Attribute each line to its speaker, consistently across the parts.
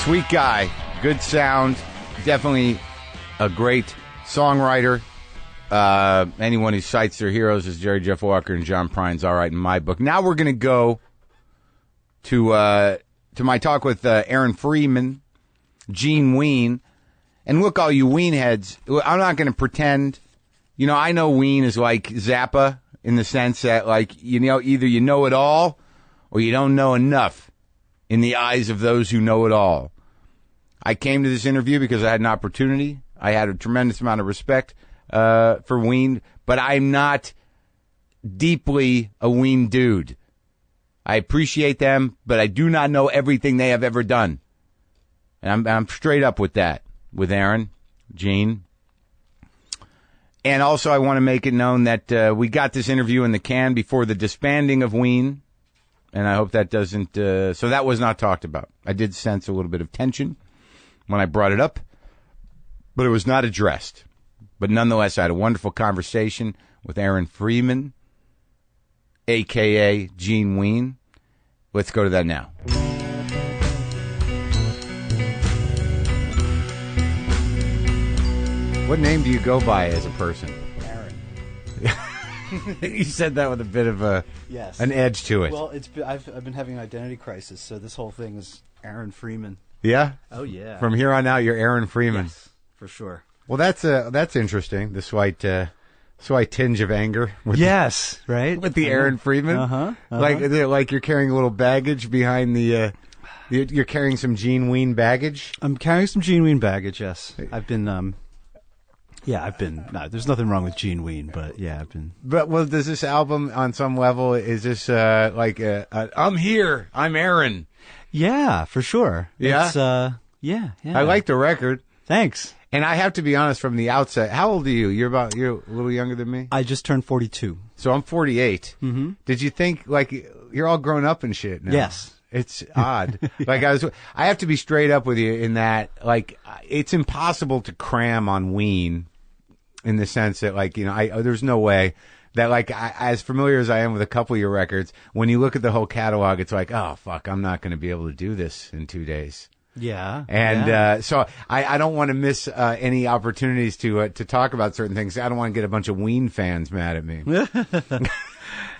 Speaker 1: Sweet guy, good sound, definitely a great songwriter. Anyone who cites their heroes as Jerry Jeff Walker and John Prine's all right in my book. Now we're going to go to my talk with Aaron Freeman, Gene Ween. And look, all you Ween heads, I'm not going to pretend. You know, I know Ween is like Zappa in the sense that, like, you know, either you know it all or you don't know enough in the eyes of those who know it all. I came to this interview because I had an opportunity. I had a tremendous amount of respect for Ween, but I'm not deeply a Ween dude. I appreciate them, but I do not know everything they have ever done. And I'm straight up with that, with Aaron, Gene. And also I want to make it known that we got this interview in the can before the disbanding of Ween, and I hope that doesn't... so that was not talked about. I did sense a little bit of tension when I brought it up, but it was not addressed. But nonetheless, I had a wonderful conversation with Aaron Freeman, a.k.a. Gene Ween. Let's go to that now. What name do you go by as a person?
Speaker 2: Aaron.
Speaker 1: You said that with a bit of
Speaker 2: yes,
Speaker 1: an edge to it.
Speaker 2: Well, I've been having an identity crisis, so this whole thing is Aaron Freeman.
Speaker 1: Yeah?
Speaker 2: Oh, yeah.
Speaker 1: From here on out, you're Aaron Freeman.
Speaker 2: Yes, for sure.
Speaker 1: Well, that's interesting. The slight tinge of anger. With
Speaker 2: yes, right?
Speaker 1: With the Aaron Freeman. Like you're carrying a little baggage behind the. You're carrying some Gene Ween baggage.
Speaker 2: I'm carrying some Gene Ween baggage. Yes, I've been. No, there's nothing wrong with Gene Ween, but yeah, I've been.
Speaker 1: But well, does this album, on some level, is this I'm here, I'm Aaron?
Speaker 2: Yeah, for sure.
Speaker 1: Yeah,
Speaker 2: it's, yeah.
Speaker 1: I like the record.
Speaker 2: Thanks.
Speaker 1: And I have to be honest from the outset. How old are you? You're a little younger than me.
Speaker 2: I just turned 42.
Speaker 1: So I'm 48.
Speaker 2: Mm-hmm.
Speaker 1: Did you think you're all grown up and shit now?
Speaker 2: Yes.
Speaker 1: It's odd. I have to be straight up with you in that, it's impossible to cram on Ween. In the sense that, there's no way that, as familiar as I am with a couple of your records, when you look at the whole catalog, it's like, oh, fuck, I'm not going to be able to do this in 2 days.
Speaker 2: Yeah.
Speaker 1: And so I don't want to miss any opportunities to talk about certain things. I don't want to get a bunch of Ween fans mad at me.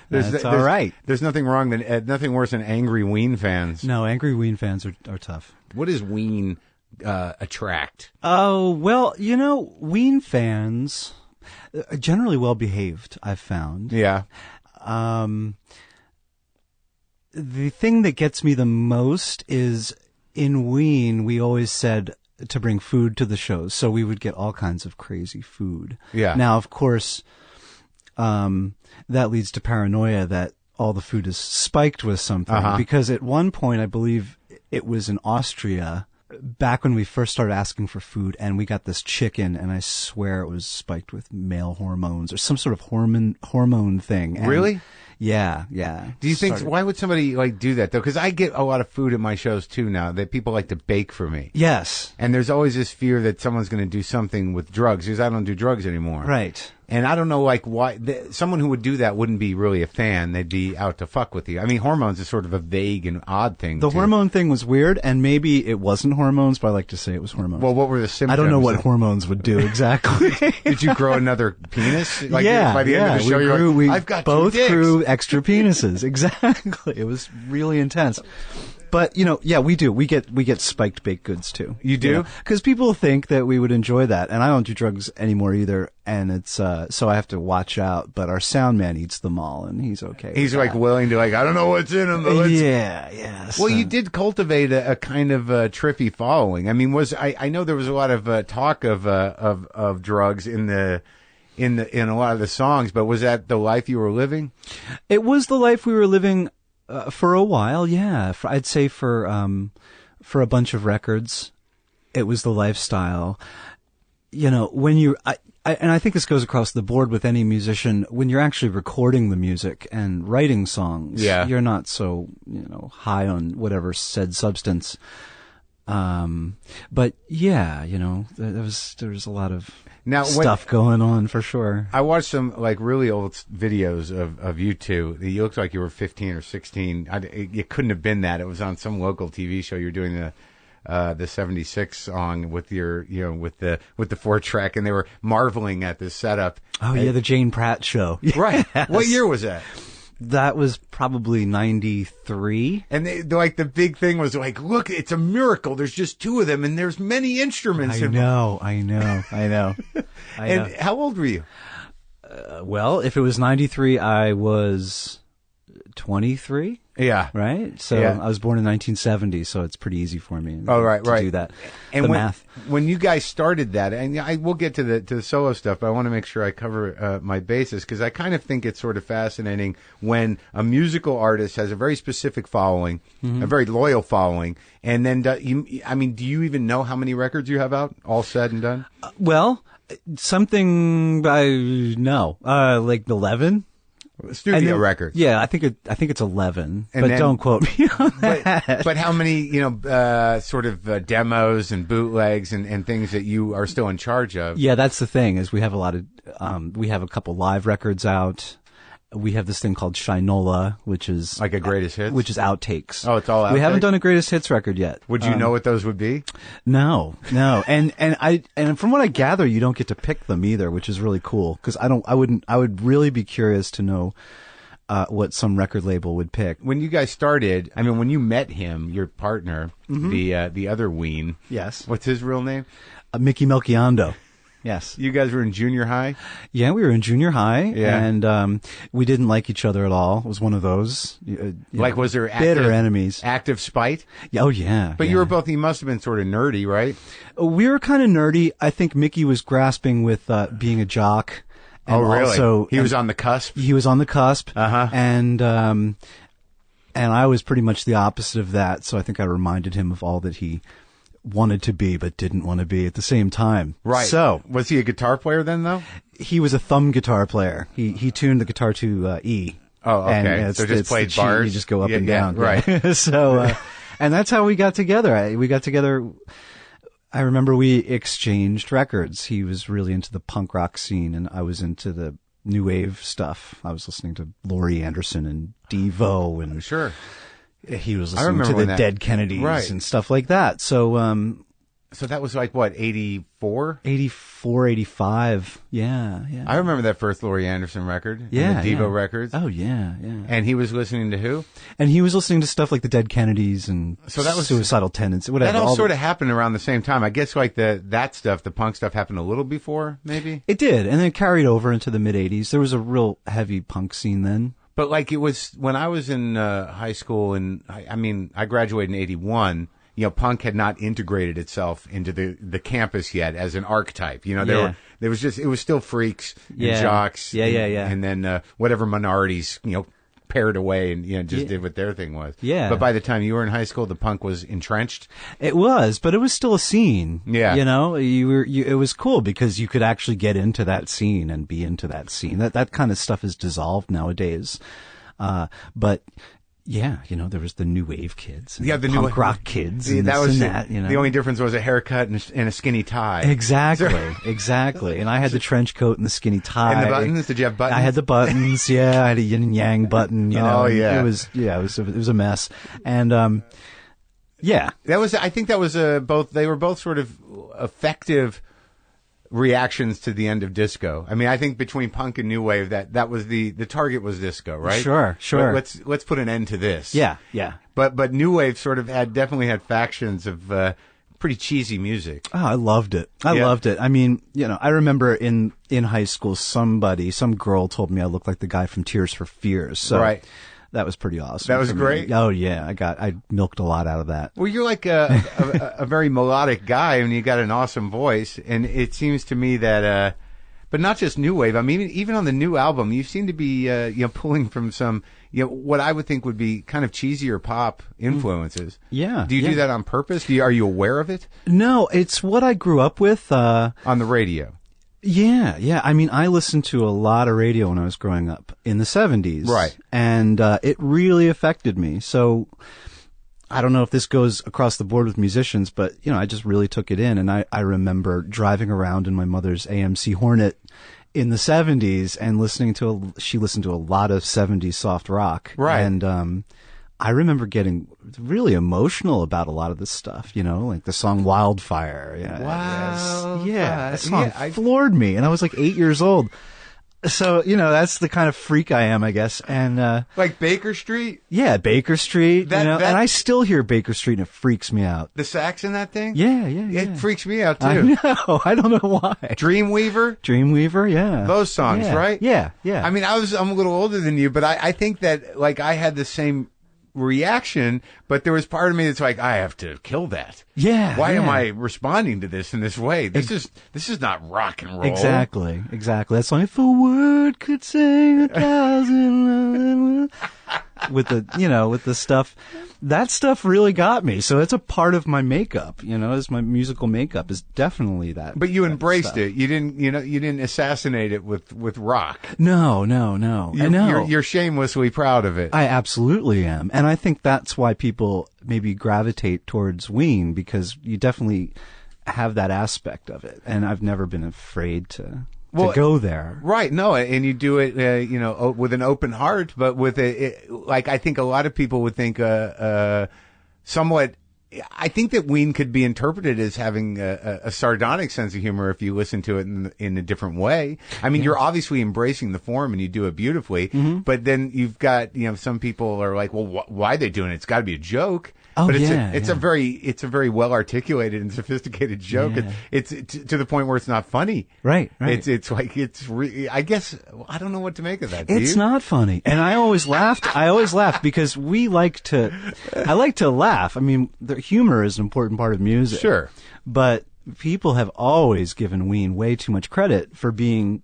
Speaker 2: That's all right.
Speaker 1: There's nothing wrong nothing worse than angry Ween fans.
Speaker 2: No, angry Ween fans are tough.
Speaker 1: What is Ween attract?
Speaker 2: Oh, well, Ween fans are generally well behaved, I've found.
Speaker 1: Yeah.
Speaker 2: The thing that gets me the most is in Ween, we always said to bring food to the shows, so we would get all kinds of crazy food.
Speaker 1: Yeah.
Speaker 2: Now, of course, that leads to paranoia that all the food is spiked with something, because at one point, I believe it was in Austria, back when we first started asking for food, and we got this chicken, and I swear it was spiked with male hormones or some sort of hormone thing. And
Speaker 1: really?
Speaker 2: Yeah.
Speaker 1: Do you think, why would somebody do that though? Because I get a lot of food at my shows too now that people like to bake for me.
Speaker 2: Yes.
Speaker 1: And there's always this fear that someone's going to do something with drugs, because I don't do drugs anymore.
Speaker 2: Right.
Speaker 1: And I don't know, why someone who would do that wouldn't be really a fan. They'd be out to fuck with you. I mean, hormones is sort of a vague and odd thing.
Speaker 2: The hormone thing was weird, and maybe it wasn't hormones, but I like to say it was hormones.
Speaker 1: Well, what were the symptoms?
Speaker 2: I don't know what hormones would do exactly.
Speaker 1: Did you grow another penis? By the end of the show,
Speaker 2: we
Speaker 1: I've got
Speaker 2: both
Speaker 1: two dicks.
Speaker 2: grew extra penises. Exactly. It was really intense. But, we do. We get spiked baked goods, too.
Speaker 1: You do?
Speaker 2: Because people think that we would enjoy that. And I don't do drugs anymore either. And it's, so I have to watch out. But our sound man eats them all, and he's okay.
Speaker 1: He's willing to, I don't know what's in him, but let's...
Speaker 2: Yeah.
Speaker 1: Well, you did cultivate a kind of trippy following. I mean, I know there was a lot of talk of drugs in a lot of the songs, but was that the life you were living?
Speaker 2: It was the life we were living. For a while, yeah. I'd say for a bunch of records, it was the lifestyle. When and I think this goes across the board with any musician, when you're actually recording the music and writing songs, you're not so, high on whatever said substance. But yeah, there was a lot of stuff going on for sure.
Speaker 1: I watched some really old videos of you two. You looked like you were 15 or 16. It couldn't have been that. It was on some local TV show. You were doing the '76 song with your, with the 4-track, and they were marveling at this setup.
Speaker 2: Oh yeah, the Jane Pratt show.
Speaker 1: Right.
Speaker 2: Yes.
Speaker 1: What year was that?
Speaker 2: That was probably 93.
Speaker 1: And the big thing was like, look, it's a miracle. There's just two of them, and there's many instruments.
Speaker 2: I know.
Speaker 1: And how old were you?
Speaker 2: Well, if it was 93, I was 23.
Speaker 1: Yeah.
Speaker 2: Right? So
Speaker 1: Yeah.
Speaker 2: I was born in 1970, so it's pretty easy for me
Speaker 1: right.
Speaker 2: to do that.
Speaker 1: And
Speaker 2: the
Speaker 1: when,
Speaker 2: math.
Speaker 1: When you guys started that, and we'll get to the solo stuff, but I want to make sure I cover my bases, because I kind of think it's sort of fascinating when a musical artist has a very specific following, a very loyal following, and then do you even know how many records you have out, all said and done?
Speaker 2: Well, something I know, like 11.
Speaker 1: Studio records.
Speaker 2: Yeah, I think it's 11,
Speaker 1: And
Speaker 2: but
Speaker 1: then-
Speaker 2: don't quote me on that.
Speaker 1: But how many, sort of demos and bootlegs and things that you are still in charge of?
Speaker 2: Yeah, that's the thing, is we have a lot of, we have a couple live records out. We have this thing called Shinola, which is
Speaker 1: Like a greatest hits?
Speaker 2: which is outtakes.
Speaker 1: Oh, it's all
Speaker 2: We haven't
Speaker 1: outtakes?
Speaker 2: done a greatest hits record yet.
Speaker 1: Would you know what those would be?
Speaker 2: No. And from what I gather, you don't get to pick them either, which is really cool. Because I would really be curious to know what some record label would pick.
Speaker 1: When you guys started, when you met him, your partner, the other Ween.
Speaker 2: Yes.
Speaker 1: What's his real name?
Speaker 2: Mickey Melchiondo. Yes.
Speaker 1: You guys were in junior high?
Speaker 2: Yeah, we were in junior high,
Speaker 1: Yeah.
Speaker 2: and we didn't like each other at all. It was one of those.
Speaker 1: Was there
Speaker 2: bitter enemies?
Speaker 1: active spite?
Speaker 2: Oh, yeah.
Speaker 1: But
Speaker 2: yeah.
Speaker 1: you must have been sort of nerdy, right?
Speaker 2: We were kind of nerdy. I think Mickey was grasping with being a jock. And
Speaker 1: really?
Speaker 2: Also,
Speaker 1: He was on the cusp?
Speaker 2: He was on the cusp.
Speaker 1: Uh-huh.
Speaker 2: And I was pretty much the opposite of that. So I think I reminded him of all that he wanted to be but didn't want to be at the same time.
Speaker 1: Right.
Speaker 2: So
Speaker 1: was he a guitar player then, though?
Speaker 2: he was a thumb guitar player. He tuned the guitar to E.
Speaker 1: Oh, okay.
Speaker 2: And
Speaker 1: So just
Speaker 2: it's
Speaker 1: played
Speaker 2: the G,
Speaker 1: bars?
Speaker 2: You just go up
Speaker 1: Yeah,
Speaker 2: and
Speaker 1: yeah,
Speaker 2: down.
Speaker 1: right.
Speaker 2: So, and that's how we got together. We got together. I remember we exchanged records. He was really into the punk rock scene, and I was into the new wave stuff. I was listening to Laurie Anderson and Devo, and
Speaker 1: Sure.
Speaker 2: he was
Speaker 1: I
Speaker 2: listening
Speaker 1: remember
Speaker 2: to
Speaker 1: when
Speaker 2: the
Speaker 1: that-
Speaker 2: Dead Kennedys
Speaker 1: Right.
Speaker 2: and stuff like that. So,
Speaker 1: So that was like, what, 84?
Speaker 2: 84, 85. Yeah.
Speaker 1: I remember that first Laurie Anderson record. and
Speaker 2: Yeah,
Speaker 1: the Devo
Speaker 2: yeah.
Speaker 1: records.
Speaker 2: Oh, yeah.
Speaker 1: And he was listening to who?
Speaker 2: And he was listening to stuff like the Dead Kennedys and
Speaker 1: So that was-
Speaker 2: Suicidal Tendencies, whatever.
Speaker 1: That all
Speaker 2: the-
Speaker 1: sort of happened around the same time. I guess like that stuff, the punk stuff, happened a little before, maybe?
Speaker 2: It did, and then it carried over into the mid-'80s. There was a real heavy punk scene then.
Speaker 1: But like it was when I was in high school, and I graduated in '81. Punk had not integrated itself into the campus yet as an archetype.
Speaker 2: Yeah.
Speaker 1: It was still freaks and
Speaker 2: Yeah.
Speaker 1: jocks.
Speaker 2: Yeah,
Speaker 1: and,
Speaker 2: yeah, yeah.
Speaker 1: And then whatever minorities paired away and just did what their thing was.
Speaker 2: Yeah.
Speaker 1: But by the time you were in high school, the punk was entrenched.
Speaker 2: It was, but it was still a scene.
Speaker 1: Yeah.
Speaker 2: It was cool because you could actually get into that scene and be into that scene. That kind of stuff is dissolved nowadays. But yeah, there was the new wave kids, and
Speaker 1: The
Speaker 2: punk rock kids, and
Speaker 1: that
Speaker 2: this
Speaker 1: was
Speaker 2: and that.
Speaker 1: the only difference was a haircut and a skinny tie.
Speaker 2: Exactly. And I had the trench coat and the skinny tie.
Speaker 1: And the buttons? Did you have buttons?
Speaker 2: I had the buttons. Yeah, I had a yin and yang button.
Speaker 1: Oh, yeah.
Speaker 2: It was a mess. And yeah,
Speaker 1: I think that was both. They were both sort of effective reactions to the end of disco. I think between punk and new wave, that was the target was disco, right?
Speaker 2: Sure.
Speaker 1: But let's put an end to this.
Speaker 2: Yeah.
Speaker 1: But new wave sort of definitely had factions of pretty cheesy music.
Speaker 2: Oh, I loved it. I loved it. I remember in high school, some girl told me I looked like the guy from Tears for Fears. So
Speaker 1: Right.
Speaker 2: that was pretty awesome.
Speaker 1: That was
Speaker 2: for me.
Speaker 1: great?
Speaker 2: Oh yeah, I milked a lot out of that.
Speaker 1: Well, you're like a very melodic guy, and you got an awesome voice. And it seems to me that, but not just new wave. Even on the new album, you seem to be, pulling from some, what I would think would be kind of cheesier pop influences.
Speaker 2: Yeah.
Speaker 1: Do you do that on purpose? Are you aware of it?
Speaker 2: No, it's what I grew up with.
Speaker 1: On the radio.
Speaker 2: Yeah. I listened to a lot of radio when I was growing up in the 70s.
Speaker 1: Right.
Speaker 2: And it really affected me. So I don't know if this goes across the board with musicians, but, I just really took it in. And I remember driving around in my mother's AMC Hornet in the 70s and she listened to a lot of 70s soft rock.
Speaker 1: Right.
Speaker 2: And I remember getting really emotional about a lot of this stuff, like the song Wildfire. Yeah,
Speaker 1: Wow.
Speaker 2: Yeah, that song floored me, and I was like 8 years old. So, that's the kind of freak I am, I guess. And,
Speaker 1: like Baker Street?
Speaker 2: Yeah, Baker Street, and I still hear Baker Street and it freaks me out.
Speaker 1: The sax in that thing?
Speaker 2: Yeah.
Speaker 1: It freaks me out too.
Speaker 2: I know. I don't know why.
Speaker 1: Dreamweaver,
Speaker 2: yeah.
Speaker 1: Those songs, right?
Speaker 2: Yeah.
Speaker 1: I mean, I'm a little older than you, but I think that, like, I had the same reaction, but there was part of me that's like, I have to kill that.
Speaker 2: Yeah.
Speaker 1: Why am I responding to this in this way? This is not rock and roll.
Speaker 2: Exactly. That song, if a word could sing 1,000 with the stuff, that stuff really got me. So it's a part of my makeup, as my musical makeup is definitely that.
Speaker 1: But you embraced it. You didn't assassinate it with rock.
Speaker 2: No. I know.
Speaker 1: You're shamelessly proud of it.
Speaker 2: I absolutely am. And I think that's why people maybe gravitate towards Ween, because you definitely have that aspect of it. And I've never been afraid to go there. Right.
Speaker 1: No, and you do it, with an open heart, but with like, I think a lot of people would think, somewhat, I think that Ween could be interpreted as having a sardonic sense of humor if you listen to it in a different way. I mean, you're obviously embracing the form and you do it beautifully, but then you've got, some people are like, well, why are they doing it? It's got to be a joke.
Speaker 2: Oh,
Speaker 1: but
Speaker 2: it's
Speaker 1: a very well articulated and sophisticated joke.
Speaker 2: Yeah.
Speaker 1: It's to the point where it's not funny.
Speaker 2: Right.
Speaker 1: It's like I guess I don't know what to make of that.
Speaker 2: It's not funny, and I always laughed because I like to laugh. I mean, the humor is an important part of music.
Speaker 1: Sure,
Speaker 2: but people have always given Ween way too much credit for being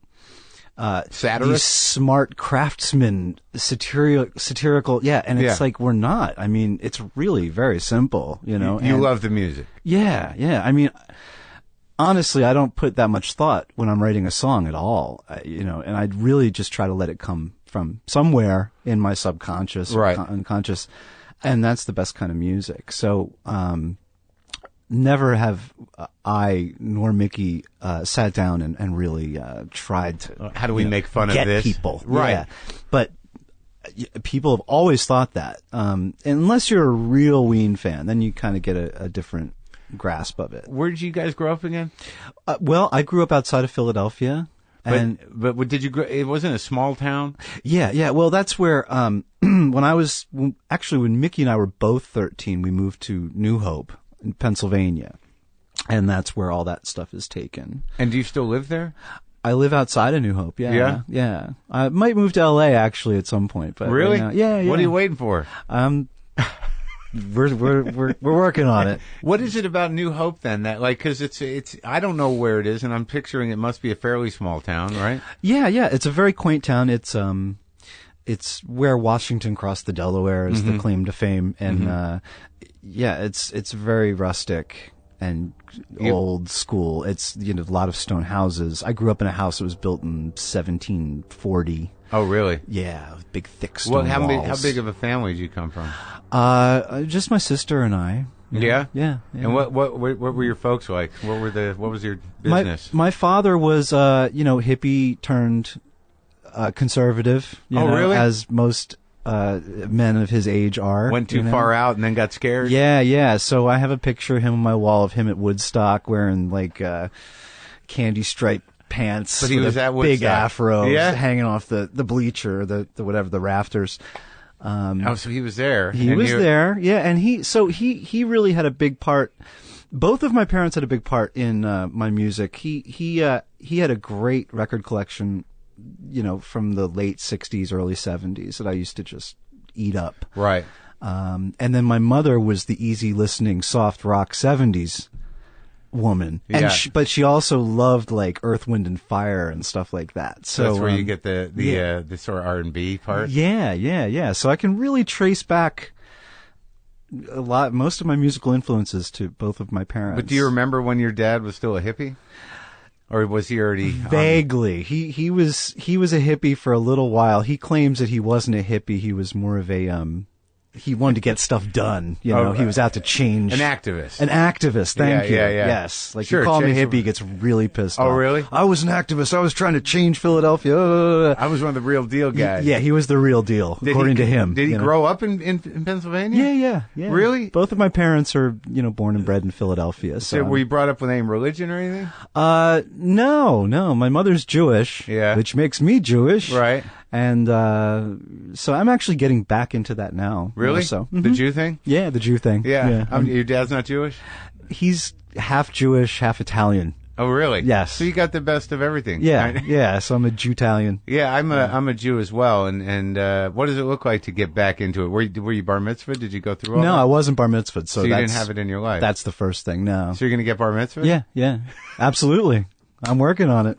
Speaker 2: these smart craftsmen, satirical, and it's like, we're not. I mean, it's really very simple,
Speaker 1: You love the music.
Speaker 2: Yeah. I mean, honestly, I don't put that much thought when I'm writing a song at all, and I'd really just try to let it come from somewhere in my subconscious or unconscious, and that's the best kind of music. So, never have I nor Mickey sat down and really tried to.
Speaker 1: How do we make fun of this?
Speaker 2: People,
Speaker 1: right?
Speaker 2: Yeah. But people have always thought that. Unless you're a real Ween fan, then you kind of get a different grasp of it.
Speaker 1: Where did you guys grow up again?
Speaker 2: Well, I grew up outside of Philadelphia.
Speaker 1: But did you? It wasn't a small town.
Speaker 2: Yeah. Well, that's where when Mickey and I were both 13, we moved to New Hope in Pennsylvania, and that's where all that stuff is taken.
Speaker 1: And do you still live there?
Speaker 2: I live outside of New Hope. Yeah. I might move to LA actually at some point. But
Speaker 1: really?
Speaker 2: Right now, yeah.
Speaker 1: What are you waiting for?
Speaker 2: We're working on it.
Speaker 1: What is it about New Hope then that because it's I don't know where it is, and I'm picturing it must be a fairly small town, right?
Speaker 2: Yeah. It's a very quaint town. It's where Washington crossed the Delaware is the claim to fame, and it's very rustic and old school. It's a lot of stone houses. I grew up in a house that was built in 1740.
Speaker 1: Oh, really?
Speaker 2: Yeah, big thick stone walls.
Speaker 1: How big of a family did you come from?
Speaker 2: Just my sister and I.
Speaker 1: Yeah. And what were your folks like? What was your business?
Speaker 2: My father was hippie turned conservative.
Speaker 1: Really?
Speaker 2: As most men of his age are.
Speaker 1: Went too far out and then got scared.
Speaker 2: Yeah. So I have a picture of him on my wall of him at Woodstock wearing candy striped pants,
Speaker 1: but he was at
Speaker 2: big
Speaker 1: Woodstock.
Speaker 2: afro, hanging off the bleacher, the rafters.
Speaker 1: So he was there.
Speaker 2: He was there, and he really had a big part. Both of my parents had a big part in my music. He had a great record collection, from the late 60s, early 70s that I used to just eat up.
Speaker 1: Right.
Speaker 2: And then my mother was the easy listening soft rock 70s woman. And but she also loved like Earth, Wind and Fire and stuff like that. So
Speaker 1: that's where you get the sort of R&B part.
Speaker 2: Yeah. So I can really trace back most of my musical influences to both of my parents.
Speaker 1: But do you remember when your dad was still a hippie? Or was he already
Speaker 2: vaguely? He was a hippie for a little while. He claims that he wasn't a hippie. He was more of a he wanted to get stuff done. You know, he was out to change.
Speaker 1: An activist.
Speaker 2: An activist. Thank you.
Speaker 1: Yeah.
Speaker 2: Yes. Like,
Speaker 1: Sure,
Speaker 2: you call me
Speaker 1: change
Speaker 2: hippie, he gets really pissed off.
Speaker 1: Oh, really?
Speaker 2: I was an activist. I was trying to change Philadelphia.
Speaker 1: I was one of the real deal guys.
Speaker 2: Yeah, he was the real deal, according to him.
Speaker 1: Did he grow up in Pennsylvania? Yeah.
Speaker 2: Really? Both of my parents are, born and bred in Philadelphia.
Speaker 1: So were you brought up with any religion or anything?
Speaker 2: No. My mother's Jewish.
Speaker 1: Yeah.
Speaker 2: Which makes me Jewish.
Speaker 1: Right.
Speaker 2: And so I'm actually getting back into that now.
Speaker 1: Really?
Speaker 2: So
Speaker 1: The Jew thing?
Speaker 2: Yeah, the Jew thing.
Speaker 1: Yeah. Your dad's not Jewish?
Speaker 2: He's half Jewish, half Italian.
Speaker 1: Oh, really?
Speaker 2: Yes.
Speaker 1: So you got the best of everything.
Speaker 2: Yeah. So I'm a Jew-Italian.
Speaker 1: Yeah, I'm a Jew as well. And what does it look like to get back into it? Were you bar mitzvah? Did you go through all that?
Speaker 2: No, I wasn't bar mitzvah. So
Speaker 1: you didn't have it in your life?
Speaker 2: That's the first thing, no.
Speaker 1: So you're going to get bar mitzvah?
Speaker 2: Yeah. Absolutely. I'm working on it.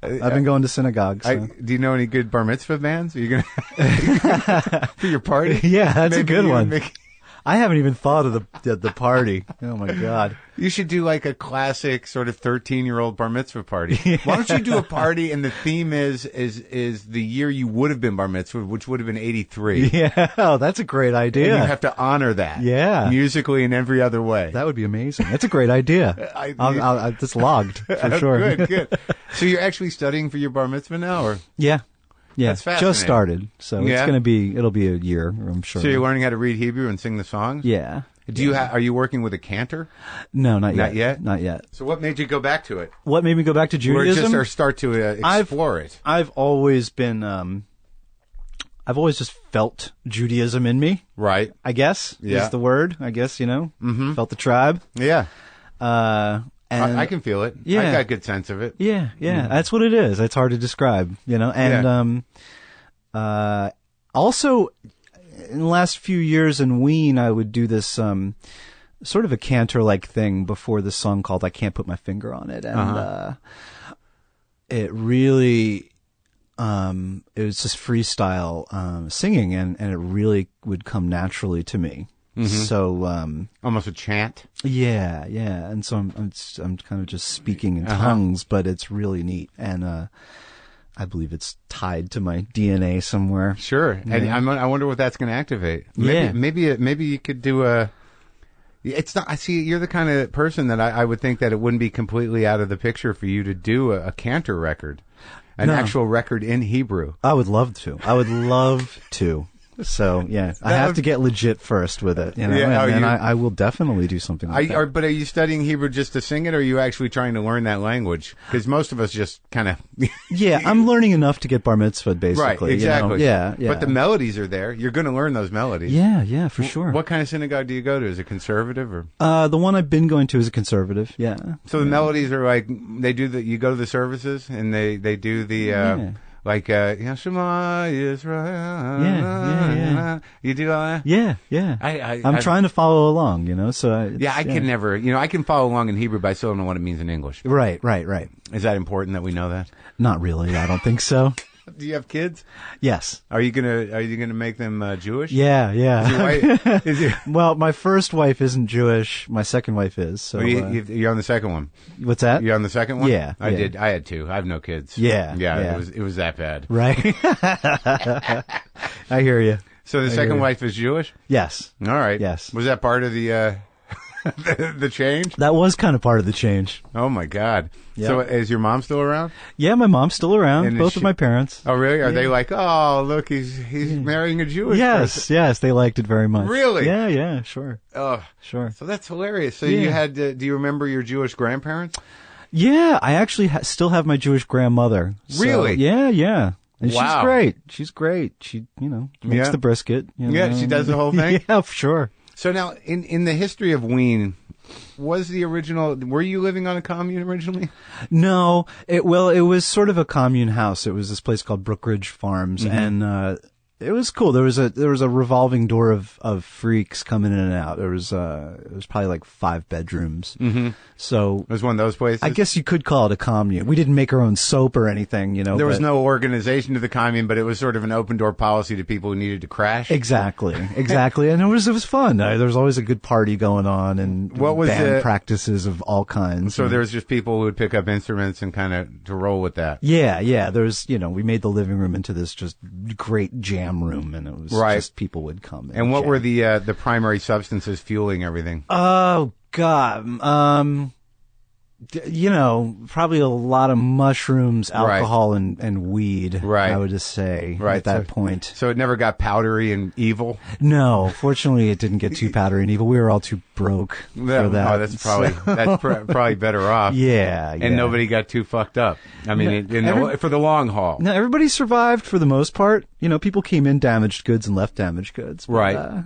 Speaker 2: I've been going to synagogue. So.
Speaker 1: Do you know any good bar mitzvah bands? Are you going to for your party?
Speaker 2: Yeah, that's a good one.
Speaker 1: Mickey.
Speaker 2: I haven't even thought of the party. Oh my God!
Speaker 1: You should do like a classic sort of 13-year-old bar mitzvah party. Why don't you do a party and the theme is the year you would have been bar mitzvah, which would have been 83.
Speaker 2: Yeah, that's a great idea.
Speaker 1: And you have to honor that.
Speaker 2: Yeah,
Speaker 1: musically and every other way.
Speaker 2: That would be amazing. That's a great idea. It's logged for sure.
Speaker 1: Good. So you're actually studying for your bar mitzvah now, or?
Speaker 2: Yeah.
Speaker 1: That's fascinating.
Speaker 2: Just started, so it'll be a year, I'm sure.
Speaker 1: So you're learning how to read Hebrew and sing the songs?
Speaker 2: Yeah.
Speaker 1: Are you working with a cantor?
Speaker 2: No, not yet.
Speaker 1: Not yet?
Speaker 2: Not yet.
Speaker 1: So what made you go back to it?
Speaker 2: What made me go back to Judaism?
Speaker 1: Or start to explore it?
Speaker 2: I've always been, I've always just felt Judaism in me.
Speaker 1: Right.
Speaker 2: I guess is the word. I guess,
Speaker 1: Mm-hmm.
Speaker 2: Felt the tribe.
Speaker 1: Yeah.
Speaker 2: And
Speaker 1: I can feel it.
Speaker 2: Yeah.
Speaker 1: I got a good sense of it.
Speaker 2: Yeah. That's what it is. It's hard to describe, And also, in the last few years in Wien, I would do this sort of a cantor-like thing before the song called "I Can't Put My Finger on It," and it really, it was just freestyle singing, and it really would come naturally to me. Mm-hmm. So
Speaker 1: almost a chant.
Speaker 2: Yeah, and so I'm kind of just speaking in tongues, but it's really neat, and I believe it's tied to my DNA somewhere.
Speaker 1: Sure, and I wonder what that's going to activate. Maybe you could do a. It's not. I see. You're the kind of person that I would think that it wouldn't be completely out of the picture for you to do a cantor record, an actual record in Hebrew.
Speaker 2: I would love to. So yeah, I have to get legit first with it, and I will definitely do something like that.
Speaker 1: But are you studying Hebrew just to sing it, or are you actually trying to learn that language? Because most of us just kind of.
Speaker 2: Yeah, I'm learning enough to get bar mitzvah, basically.
Speaker 1: Right, exactly.
Speaker 2: Yeah.
Speaker 1: But the melodies are there. You're going to learn those melodies.
Speaker 2: Yeah, for sure.
Speaker 1: What kind of synagogue do you go to? Is it conservative or?
Speaker 2: The one I've been going to is a conservative. Yeah.
Speaker 1: So the melodies are like they do you go to the services and they do the. Like, Shema Yisrael.
Speaker 2: Yeah.
Speaker 1: You do all that?
Speaker 2: Yeah. I'm trying to follow along, so.
Speaker 1: I can never, I can follow along in Hebrew, but I still don't know what it means in English.
Speaker 2: Right.
Speaker 1: Is that important that we know that?
Speaker 2: Not really. I don't think so.
Speaker 1: Do you have kids?
Speaker 2: Yes.
Speaker 1: Are you gonna make them Jewish?
Speaker 2: Yeah.
Speaker 1: Is your
Speaker 2: Well, my first wife isn't Jewish. My second wife is. So
Speaker 1: you're on the second one.
Speaker 2: What's that?
Speaker 1: You're on the second one?
Speaker 2: Yeah.
Speaker 1: I did. I had two. I have no kids.
Speaker 2: Yeah.
Speaker 1: It was that bad.
Speaker 2: Right. I hear you.
Speaker 1: So the second wife is Jewish?
Speaker 2: Yes.
Speaker 1: All right.
Speaker 2: Yes.
Speaker 1: Was that part of the the change?
Speaker 2: That was kind of part of the change.
Speaker 1: Oh my God.
Speaker 2: Yep.
Speaker 1: So is your mom still around?
Speaker 2: Yeah, my mom's still around.
Speaker 1: And
Speaker 2: both of my parents.
Speaker 1: Oh really? Are they like, oh look, he's marrying a Jewish person?
Speaker 2: Yes, they liked it very much.
Speaker 1: Really?
Speaker 2: Yeah, sure.
Speaker 1: Oh,
Speaker 2: sure.
Speaker 1: So that's hilarious. So you had, do you remember your Jewish grandparents?
Speaker 2: Yeah, I actually still have my Jewish grandmother.
Speaker 1: Really?
Speaker 2: Yeah. And
Speaker 1: wow.
Speaker 2: She's great. She, makes the brisket.
Speaker 1: Yeah, she does the whole thing?
Speaker 2: Yeah, sure.
Speaker 1: So now, in the history of Wien, were you living on a commune originally?
Speaker 2: No. It was sort of a commune house. It was this place called Brookridge Farms, and it was cool. There was a revolving door of freaks coming in and out. It was probably like 5 bedrooms. Mm-hmm. So
Speaker 1: it was one of those places.
Speaker 2: I guess you could call it a commune. We didn't make our own soap or anything,
Speaker 1: There was no organization to the commune, but it was sort of an open door policy to people who needed to crash.
Speaker 2: Exactly, and it was fun. There was always a good party going on, and band practices of all kinds.
Speaker 1: So there was just people who would pick up instruments and kind of to roll with that.
Speaker 2: Yeah. There's we made the living room into this just great jam jam room, and it was
Speaker 1: Right.
Speaker 2: just people would come.
Speaker 1: And what
Speaker 2: jam.
Speaker 1: were the primary substances fueling everything?
Speaker 2: Oh God. Probably a lot of mushrooms, alcohol, and weed.
Speaker 1: Right.
Speaker 2: I would just say at that point.
Speaker 1: So it never got powdery and evil?
Speaker 2: No, fortunately, it didn't get too powdery and evil. We were all too broke for that.
Speaker 1: Oh, that's probably better off.
Speaker 2: Yeah,
Speaker 1: And nobody got too fucked up. I mean, for the long haul.
Speaker 2: No, everybody survived for the most part. People came in damaged goods and left damaged goods. But,
Speaker 1: Right.
Speaker 2: I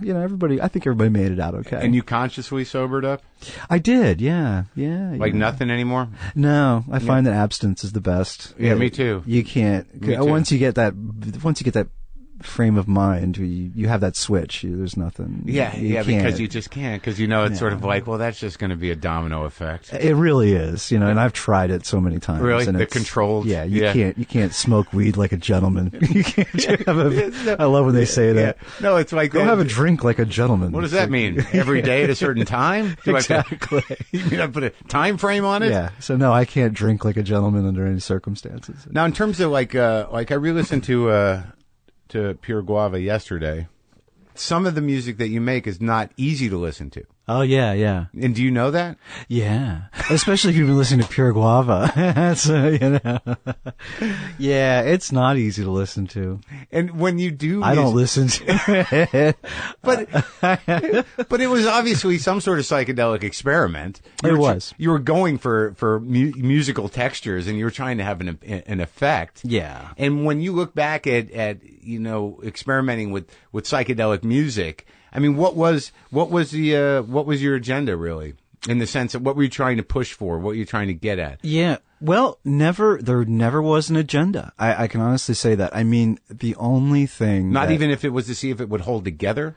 Speaker 2: think everybody made it out okay.
Speaker 1: And you consciously sobered up?
Speaker 2: I did, yeah.
Speaker 1: Like nothing anymore?
Speaker 2: No, I find that abstinence is the best.
Speaker 1: Yeah, me too.
Speaker 2: You can't.
Speaker 1: Me too.
Speaker 2: Once you get that frame of mind, you have that switch. There's nothing.
Speaker 1: Yeah, because you just can't. Because it's sort of like, well, that's just going to be a domino effect.
Speaker 2: It really is, and I've tried it so many times.
Speaker 1: Really,
Speaker 2: and
Speaker 1: the controlled.
Speaker 2: Yeah, you can't smoke weed like a gentleman. You can't I love when they say that.
Speaker 1: Yeah. No, it's like
Speaker 2: go have a drink like a gentleman.
Speaker 1: What does that mean? Every day at a certain time?
Speaker 2: Exactly.
Speaker 1: You mean I put a time frame on it?
Speaker 2: Yeah. So no, I can't drink like a gentleman under any circumstances.
Speaker 1: Now, in terms of like I re-listened to Pure Guava yesterday. Some of the music that you make is not easy to listen to.
Speaker 2: Oh, yeah.
Speaker 1: And do you know that?
Speaker 2: Yeah. Especially if you've been listening to Pure Guava. Yeah, it's not easy to listen to.
Speaker 1: And when you do...
Speaker 2: I don't listen to it.
Speaker 1: But it was obviously some sort of psychedelic experiment.
Speaker 2: It was.
Speaker 1: You were going for musical textures, and you were trying to have an effect.
Speaker 2: Yeah.
Speaker 1: And when you look back at experimenting with psychedelic music, I mean, what was your agenda really, in the sense of what were you trying to push for? What were you trying to get at?
Speaker 2: Yeah. Well, there never was an agenda. I can honestly say that. I mean, the only thing
Speaker 1: Not even if it was to see if it would hold together?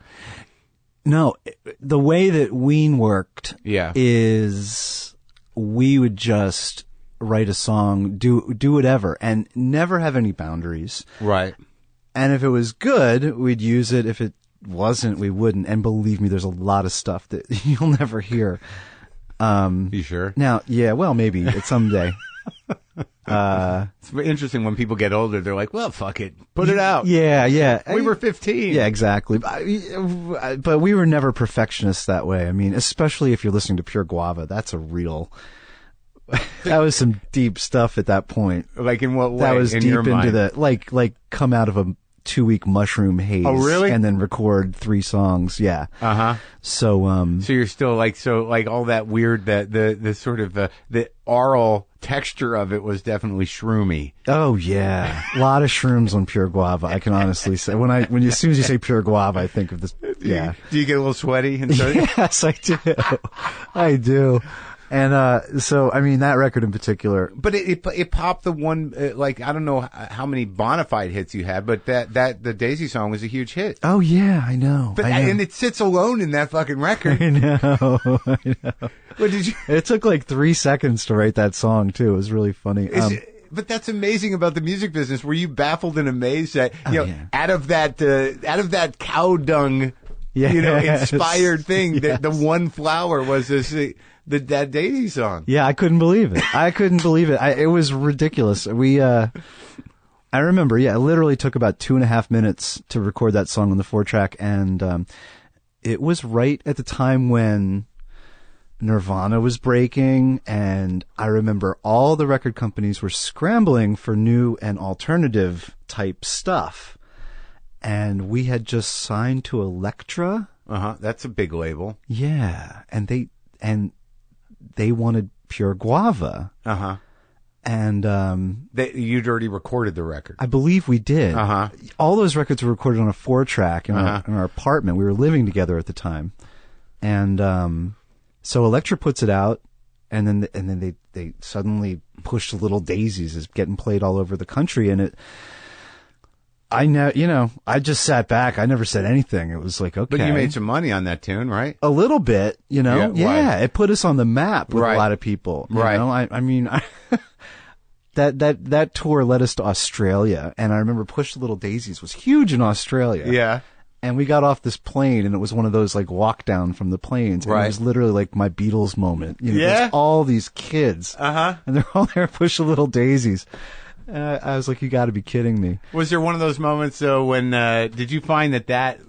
Speaker 2: No. The way that Ween worked is we would just write a song, do whatever, and never have any boundaries.
Speaker 1: Right.
Speaker 2: And if it was good, we'd use it. If it wasn't, we wouldn't. And believe me, there's a lot of stuff that you'll never hear.
Speaker 1: You sure?
Speaker 2: Now, yeah, well, maybe it's someday.
Speaker 1: It's interesting when people get older. They're like, "Well, fuck it, put it out."
Speaker 2: Yeah.
Speaker 1: We were 15.
Speaker 2: Yeah, exactly. But we were never perfectionists that way. I mean, especially if you're listening to Pure Guava, that's a real. That was some deep stuff at that point.
Speaker 1: Like in what way?
Speaker 2: That was
Speaker 1: in
Speaker 2: deep
Speaker 1: your
Speaker 2: into
Speaker 1: mind?
Speaker 2: the like come out of a 2-week mushroom haze.
Speaker 1: Oh, really?
Speaker 2: And then record 3 songs. Yeah. So
Speaker 1: So you're still like all that weird the sort of the oral texture of it was definitely shroomy.
Speaker 2: Oh yeah, a lot of shrooms on Pure Guava. I can honestly say as soon as you say Pure Guava, I think of this. Yeah.
Speaker 1: Do you get a little sweaty and so?
Speaker 2: Yes, I do. I do. And so I mean that record in particular.
Speaker 1: But it popped the one like I don't know how many bona fide hits you had, but that the Daisy song was a huge hit.
Speaker 2: Oh yeah, I know.
Speaker 1: But and it sits alone in that fucking record.
Speaker 2: I know.
Speaker 1: What did you?
Speaker 2: It took like 3 seconds to write that song too. It was really funny.
Speaker 1: But that's amazing about the music business. Were you baffled and amazed that out of that cow dung, inspired thing, that the one flower was this. That Daisy song.
Speaker 2: Yeah, I couldn't believe it. It was ridiculous. I remember, it literally took about 2.5 minutes to record that song on the 4-track, and it was right at the time when Nirvana was breaking, and I remember all the record companies were scrambling for new and alternative type stuff. And we had just signed to Elektra.
Speaker 1: That's a big label.
Speaker 2: Yeah, and they wanted Pure Guava. And
Speaker 1: you'd already recorded the record.
Speaker 2: I believe we did. All those records were recorded on a 4-track in our apartment. We were living together at the time. And so Elektra puts it out, and then they suddenly pushed Little Daisies as getting played all over the country, and I just sat back. I never said anything. It was like, okay.
Speaker 1: But you made some money on that tune, right?
Speaker 2: A little bit, Yeah, it put us on the map with a lot of people.
Speaker 1: Right.
Speaker 2: I mean, that tour led us to Australia, and I remember Push the Little Daisies was huge in Australia.
Speaker 1: Yeah.
Speaker 2: And we got off this plane, and it was one of those like walk down from the planes. And it was literally like my Beatles moment. There's all these kids, and they're all there Push the Little Daisies. I was like, you got to be kidding me.
Speaker 1: Was there one of those moments, though, when did you find that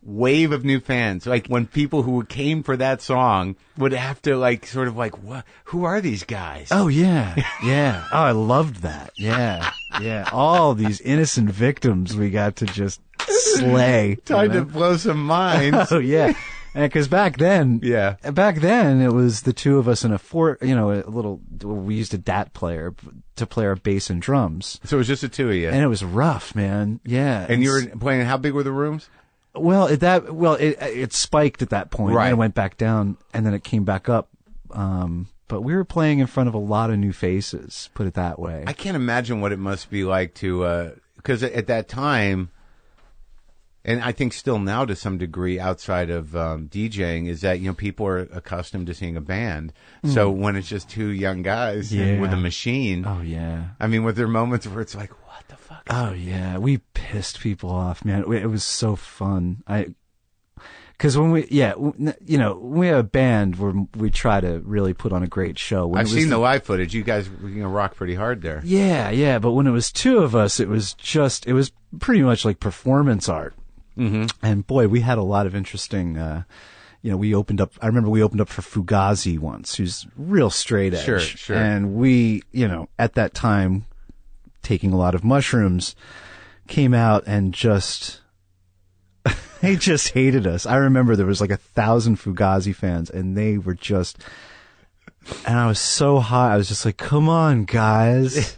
Speaker 1: wave of new fans, like when people who came for that song would have to like sort of like, what? Who are these guys?
Speaker 2: Oh yeah, yeah. Oh, I loved that. Yeah, yeah. All these innocent victims we got to just slay.
Speaker 1: Time to blow some minds.
Speaker 2: Oh yeah. And because back then it was the two of us in a we used a DAT player to play our bass and drums.
Speaker 1: So it was just the two of you,
Speaker 2: and it was rough, man. Yeah.
Speaker 1: And you were playing. How big were the rooms?
Speaker 2: Well, it spiked at that point,
Speaker 1: right?
Speaker 2: And it went back down, and then it came back up. But we were playing in front of a lot of new faces. Put it that way.
Speaker 1: I can't imagine what it must be like to, because at that time. And I think still now to some degree outside of DJing is that, people are accustomed to seeing a band. So when it's just two young guys with a machine.
Speaker 2: Oh, yeah.
Speaker 1: I mean, were there moments where it's like, what the fuck?
Speaker 2: Oh, yeah. We pissed people off, man. It was so fun. Because when we have a band where we try to really put on a great show.
Speaker 1: I've seen the live footage. You guys rock pretty hard there.
Speaker 2: Yeah, yeah. But when it was two of us, it was pretty much like performance art. Mm-hmm. And boy, we had a lot of interesting, we opened up for Fugazi once, who's real straight edge.
Speaker 1: Sure.
Speaker 2: And we, at that time, taking a lot of mushrooms, came out and just, they just hated us. I remember there was like 1,000 Fugazi fans, and they were just, and I was so hot. I was just like, come on, guys.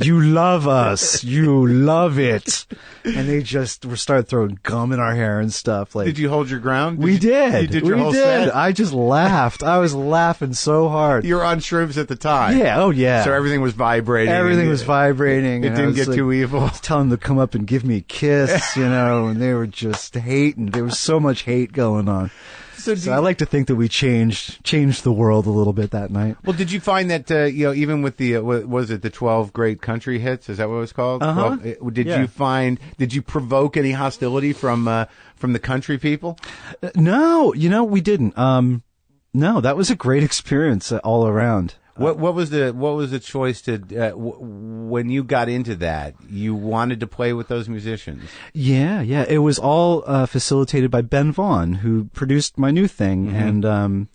Speaker 2: You love us. You love it. And they just started throwing gum in our hair and stuff. Like,
Speaker 1: did you hold your ground?
Speaker 2: We did.
Speaker 1: You did your whole set?
Speaker 2: I just laughed. I was laughing so hard.
Speaker 1: You were on shrooms at the time.
Speaker 2: Yeah. Oh, yeah.
Speaker 1: So everything was vibrating.
Speaker 2: Everything was vibrating.
Speaker 1: It didn't get too evil.
Speaker 2: I was telling them to come up and give me a kiss, and they were just hating. There was so much hate going on. So I like to think that we changed the world a little bit that night.
Speaker 1: Well, did you find that even with the was it the 12 great country hits? Is that what it was called?
Speaker 2: Uh-huh.
Speaker 1: Did you provoke any hostility from the country people?
Speaker 2: No, we didn't. No, that was a great experience all around.
Speaker 1: What was the choice to when you got into that? You wanted to play with those musicians.
Speaker 2: Yeah. It was all facilitated by Ben Vaughn, who produced my new thing, and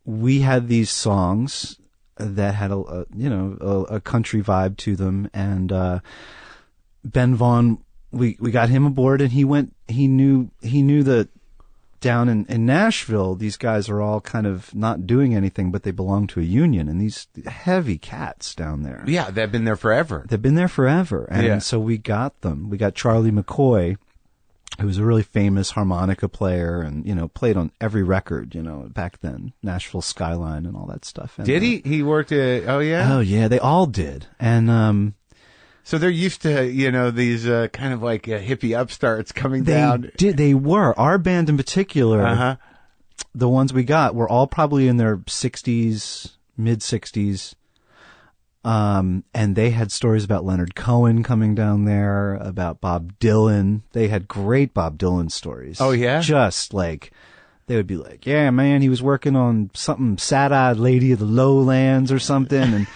Speaker 2: we had these songs that had a country vibe to them, and Ben Vaughn, we got him aboard, and he went. He knew that. Down in Nashville, these guys are all kind of not doing anything, but they belong to a union, and these heavy cats down there.
Speaker 1: Yeah, they've been there forever.
Speaker 2: And so we got them. We got Charlie McCoy, who was a really famous harmonica player and, played on every record, back then, Nashville Skyline and all that stuff. And,
Speaker 1: did he? He worked at, oh yeah?
Speaker 2: Oh yeah, they all did. And,
Speaker 1: so they're used to, these kind of like hippie upstarts coming down.
Speaker 2: They were. Our band in particular, the ones we got were all probably in their 60s, mid-60s. And they had stories about Leonard Cohen coming down there, about Bob Dylan. They had great Bob Dylan stories.
Speaker 1: Oh, yeah?
Speaker 2: Just like, they would be like, yeah, man, he was working on something, Sad-Eyed Lady of the Lowlands or something,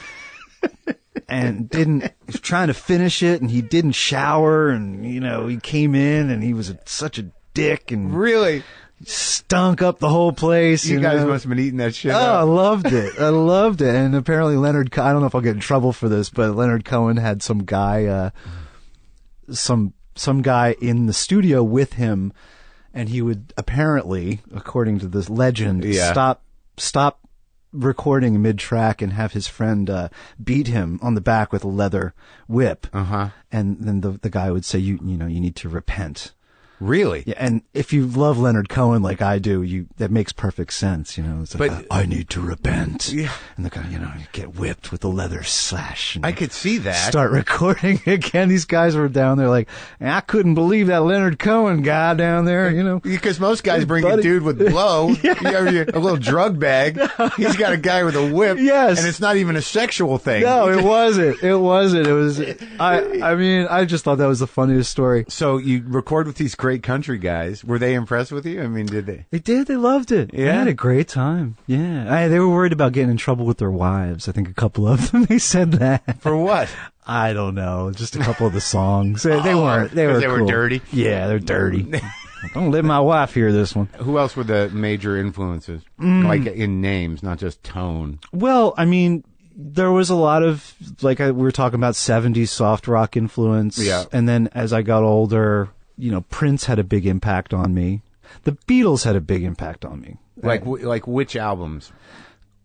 Speaker 2: and he was trying to finish it, and he didn't shower, and he came in and he was such a dick, and
Speaker 1: really
Speaker 2: stunk up the whole place.
Speaker 1: You guys must have been eating that shit up.
Speaker 2: I loved it. And apparently I don't know if I'll get in trouble for this, but Leonard Cohen had some guy some guy in the studio with him, and he would apparently, according to this legend, stop recording mid-track and have his friend beat him on the back with a leather whip. And then the guy would say, you need to repent.
Speaker 1: Really?
Speaker 2: Yeah, and if you love Leonard Cohen like I do, that makes perfect sense. It's like, I need to repent. Yeah. And the guy, you get whipped with the leather slash.
Speaker 1: I could see that.
Speaker 2: Start recording again. These guys were down there like, I couldn't believe that Leonard Cohen guy down there,
Speaker 1: Because most guys bring a dude with blow, a little drug bag. He's got a guy with a whip.
Speaker 2: Yes.
Speaker 1: And it's not even a sexual thing.
Speaker 2: No, it wasn't. It was, I just thought that was the funniest story.
Speaker 1: So you record with these great great country guys. Were they impressed with you? I mean, did they?
Speaker 2: They did. They loved it.
Speaker 1: Yeah?
Speaker 2: They had a great time. Yeah. They were worried about getting in trouble with their wives. I think a couple of them, they said that.
Speaker 1: For what?
Speaker 2: I don't know. Just a couple of the songs. They weren't. They were
Speaker 1: They
Speaker 2: cool.
Speaker 1: were dirty?
Speaker 2: Yeah, they're dirty. Don't let my wife hear this one.
Speaker 1: Who else were the major influences? Like in names, not just tone.
Speaker 2: Well, I mean, there was a lot of, like we were talking about, 70s soft rock influence.
Speaker 1: Yeah.
Speaker 2: And then as I got older, Prince had a big impact on me. The Beatles had a big impact on me.
Speaker 1: Like which albums?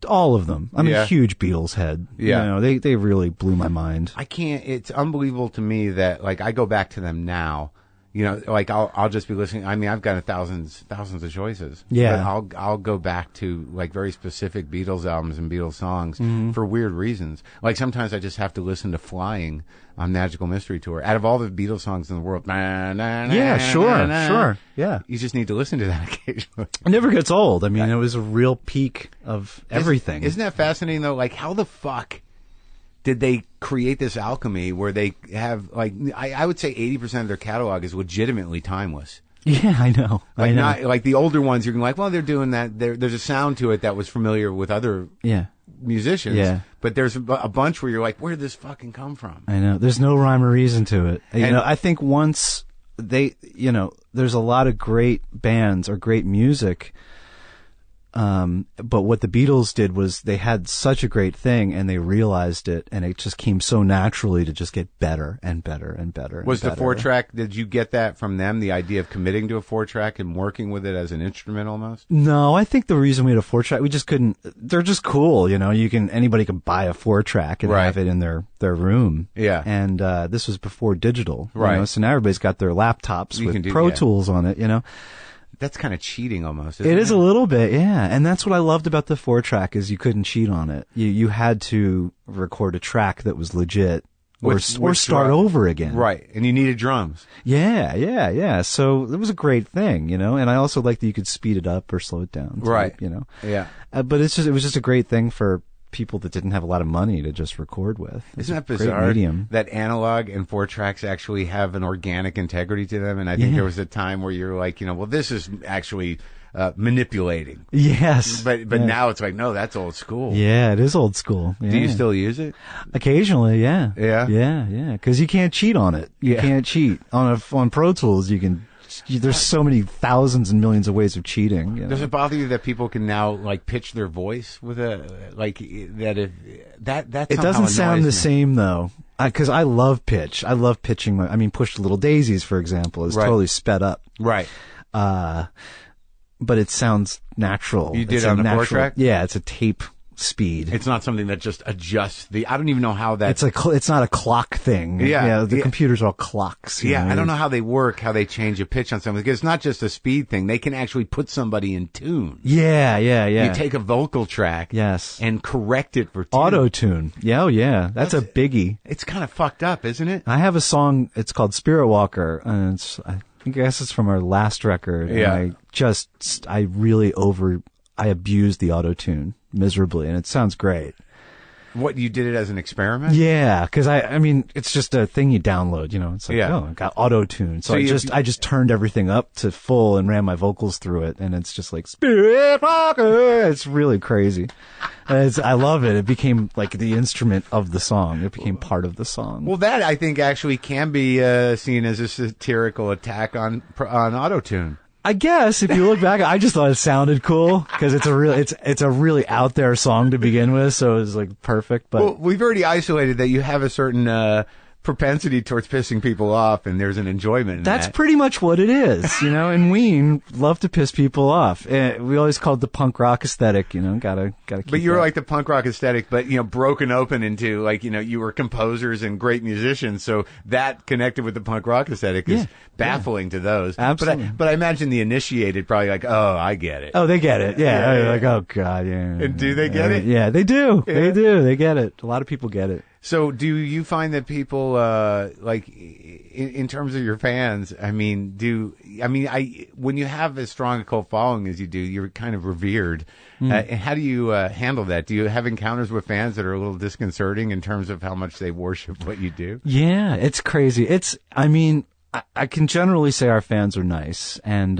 Speaker 2: All of them. I'm
Speaker 1: Yeah.
Speaker 2: a huge Beatles head.
Speaker 1: Yeah.
Speaker 2: They really blew my mind.
Speaker 1: I can't. It's unbelievable to me that like I go back to them now. Like I'll just be listening. I mean, I've got thousands of choices.
Speaker 2: Yeah.
Speaker 1: But I'll go back to like very specific Beatles albums and Beatles songs for weird reasons. Like sometimes I just have to listen to "Flying" on Magical Mystery Tour. Out of all the Beatles songs in the world,
Speaker 2: Yeah, sure. Yeah.
Speaker 1: You just need to listen to that occasionally.
Speaker 2: It never gets old. I mean, it was a real peak of everything.
Speaker 1: Isn't that fascinating though? Like how the fuck did they create this alchemy where they have like I would say 80% of their catalog is legitimately timeless.
Speaker 2: Yeah, I know.
Speaker 1: Like
Speaker 2: I know.
Speaker 1: not like the older ones. You're like, well, they're doing that. There's a sound to it that was familiar with other musicians.
Speaker 2: Yeah.
Speaker 1: But there's a bunch where you're like, where did this fucking come from?
Speaker 2: I know. There's no rhyme or reason to it. I think once there's a lot of great bands or great music. But what the Beatles did was they had such a great thing and they realized it, and it just came so naturally to just get better and better and better.
Speaker 1: Was the 4-track, did you get that from them, the idea of committing to a 4-track and working with it as an instrument almost?
Speaker 2: No, I think the reason we had a 4-track, we just couldn't, they're just cool, anybody can buy a 4-track and have it in their room.
Speaker 1: Yeah.
Speaker 2: And, this was before digital.
Speaker 1: Right.
Speaker 2: So now everybody's got their laptops with Pro Tools on it,
Speaker 1: That's kind of cheating almost.
Speaker 2: It is a little bit, yeah. And that's what I loved about the 4-track is you couldn't cheat on it. You had to record a track that was legit or start over again.
Speaker 1: Right. And you needed drums.
Speaker 2: Yeah. So it was a great thing, and I also liked that you could speed it up or slow it down.
Speaker 1: Right.
Speaker 2: Yeah. But it was just a great thing for people that didn't have a lot of money to just record with.
Speaker 1: Isn't that bizarre?
Speaker 2: Great medium.
Speaker 1: That analog and 4-tracks actually have an organic integrity to them. And I think there was a time where you're like, well, this is actually manipulating.
Speaker 2: Yes.
Speaker 1: But now it's like, no, that's old school.
Speaker 2: Yeah, it is old school. Yeah.
Speaker 1: Do you still use it?
Speaker 2: Occasionally, yeah.
Speaker 1: Yeah?
Speaker 2: Yeah. Because you can't cheat on it. You can't cheat. On Pro Tools, there's so many thousands and millions of ways of cheating.
Speaker 1: Does it bother you that people can now like pitch their voice with that
Speaker 2: it doesn't sound the same though, because I love pitch. I love pitching. Push Little Daisies, for example, is totally sped up.
Speaker 1: Right.
Speaker 2: But it sounds natural.
Speaker 1: You did it on a 4-track?
Speaker 2: Yeah, it's a tape speed.
Speaker 1: It's not something that just adjusts I don't even know how that.
Speaker 2: It's not a clock thing.
Speaker 1: Yeah.
Speaker 2: The computers are all clocks.
Speaker 1: I don't know how they work, how they change a pitch on something. Because it's not just a speed thing. They can actually put somebody in tune.
Speaker 2: Yeah.
Speaker 1: You take a vocal track.
Speaker 2: Yes.
Speaker 1: And correct it for tune.
Speaker 2: Auto-tune. Yeah, yeah. That's a biggie.
Speaker 1: It's kind of fucked up, isn't it?
Speaker 2: I have a song, it's called Spirit Walker, and I guess it's from our last record.
Speaker 1: Yeah.
Speaker 2: And I abused the auto-tune miserably, and it sounds great.
Speaker 1: What, you did it as an experiment?
Speaker 2: Yeah, because it's just a thing you download, It's like, I got auto-tune. So I just turned everything up to full and ran my vocals through it, and it's just like, Spirit Walker! It's really crazy. I love it. It became like the instrument of the song. It became part of the song.
Speaker 1: Well, that I think actually can be seen as a satirical attack on auto-tune.
Speaker 2: I guess if you look back, I just thought it sounded cool because it's a really out there song to begin with, so it was like perfect. But
Speaker 1: we've already isolated that you have a certain propensity towards pissing people off, and there's an enjoyment in
Speaker 2: that's
Speaker 1: that.
Speaker 2: pretty much what it is, And Ween love to piss people off. We always called it the punk rock aesthetic, Gotta keep.
Speaker 1: But you're like the punk rock aesthetic, but broken open into like you were composers and great musicians, so that connected with the punk rock aesthetic is baffling to those.
Speaker 2: Absolutely.
Speaker 1: But I imagine the initiated probably like, oh, I get it.
Speaker 2: Oh, they get it. Yeah. Like, oh god, yeah.
Speaker 1: And do they get it?
Speaker 2: Yeah, they do. Yeah. They do. They get it. A lot of people get it.
Speaker 1: So do you find that people, in terms of your fans, when you have as strong a cult following as you do, you're kind of revered. How do you handle that? Do you have encounters with fans that are a little disconcerting in terms of how much they worship what you do?
Speaker 2: Yeah, it's crazy. I can generally say our fans are nice, and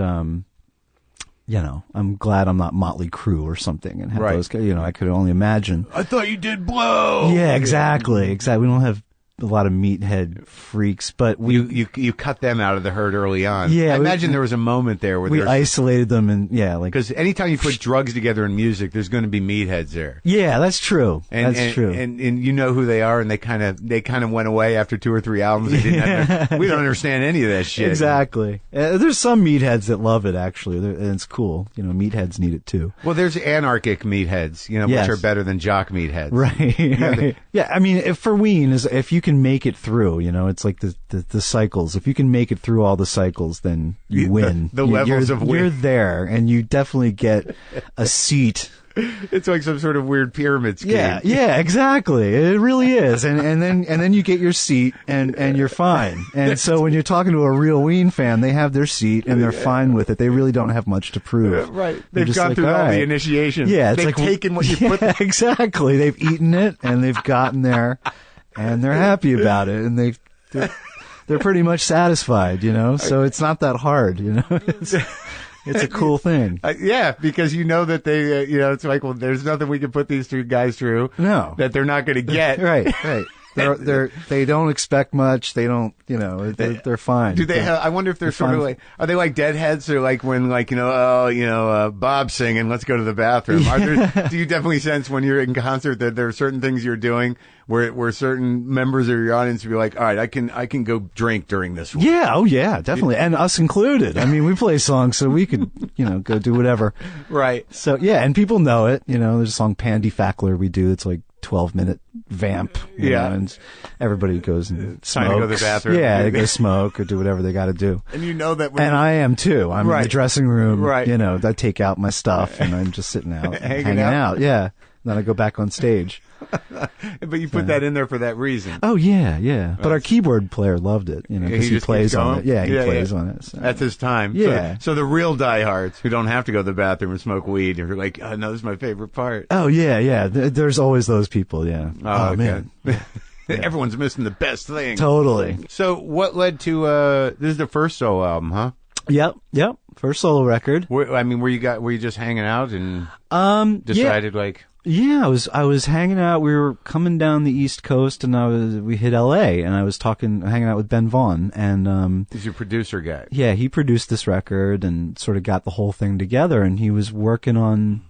Speaker 2: you know, I'm glad I'm not Motley Crue or something, and have those. You know, I could only imagine.
Speaker 1: I thought you did blow.
Speaker 2: Yeah, exactly. We don't have a lot of meathead freaks, but
Speaker 1: you cut them out of the herd early on.
Speaker 2: Yeah,
Speaker 1: I imagine there was a moment there where
Speaker 2: we isolated them, and
Speaker 1: because anytime you put drugs together in music, there's going to be meatheads there.
Speaker 2: Yeah, that's true.
Speaker 1: That's
Speaker 2: true.
Speaker 1: And you know who they are, and they kind of went away after 2 or 3 albums. They didn't we don't understand any of that shit.
Speaker 2: Exactly. There's some meatheads that love it, actually, and it's cool. You know, meatheads need it too.
Speaker 1: Well, there's anarchic meatheads, you know, which are better than jock meatheads.
Speaker 2: Right. Yeah, I mean, for Ween, if you can make it through, you know, it's like the cycles. If you can make it through all the cycles, then you win.
Speaker 1: The levels of win.
Speaker 2: You're there, and you definitely get a seat.
Speaker 1: It's like some sort of weird pyramid scheme.
Speaker 2: Yeah, exactly. It really is. And then you get your seat, and you're fine. And so when you're talking to a real Ween fan, they have their seat and they're fine with it. They really don't have much to prove.
Speaker 1: Right. They've gone through all the initiation.
Speaker 2: Yeah,
Speaker 1: they've taken what you put.
Speaker 2: Exactly. They've eaten it and they've gotten there, and they're happy about it, and they're pretty much satisfied, you know. So it's not that hard, you know. It's a cool thing.
Speaker 1: Yeah, because you know that they, you know, it's like, well, there's nothing we can put these 2 guys through.
Speaker 2: No.
Speaker 1: That they're not going to get.
Speaker 2: Right. They don't expect much. They don't, you know, they're fine.
Speaker 1: Do they have, I wonder if they're sort of like, are they like deadheads, or like when, like, you know, Bob's singing, let's go to the bathroom? Do you definitely sense when you're in concert that there are certain things you're doing where certain members of your audience will be like, all right, I can go drink during this one?
Speaker 2: Yeah. Oh yeah, definitely. And us included. I mean, we play songs so we could, you know, go do whatever.
Speaker 1: Right.
Speaker 2: So yeah, and people know it, you know. There's a song Pandy Fackler we do. It's like 12-minute vamp. You know, and everybody goes and smokes.
Speaker 1: Trying to go to the bathroom.
Speaker 2: Yeah, they go smoke or do whatever they got to do.
Speaker 1: And you know that.
Speaker 2: And I am too. I'm in the dressing room.
Speaker 1: Right.
Speaker 2: You know, I take out my stuff and I'm just sitting out, hanging out. Yeah. Then I go back on stage.
Speaker 1: But you put that in there for that reason.
Speaker 2: Oh yeah. But our keyboard player loved it, you know, because he plays on it. Yeah, he plays on it. So.
Speaker 1: That's his time.
Speaker 2: Yeah.
Speaker 1: So the real diehards who don't have to go to the bathroom and smoke weed are like, oh no, this is my favorite part.
Speaker 2: Oh yeah. There's always those people. Yeah.
Speaker 1: Oh okay.
Speaker 2: Man.
Speaker 1: Everyone's missing the best thing.
Speaker 2: Totally.
Speaker 1: So what led to this is the first solo album, huh?
Speaker 2: Yep. First solo record.
Speaker 1: Were you just hanging out and decided like?
Speaker 2: Yeah, I was hanging out. We were coming down the East Coast, and we hit L.A. and I was hanging out with Ben Vaughn, and
Speaker 1: he's your producer guy.
Speaker 2: Yeah, he produced this record and sort of got the whole thing together. And he was working on.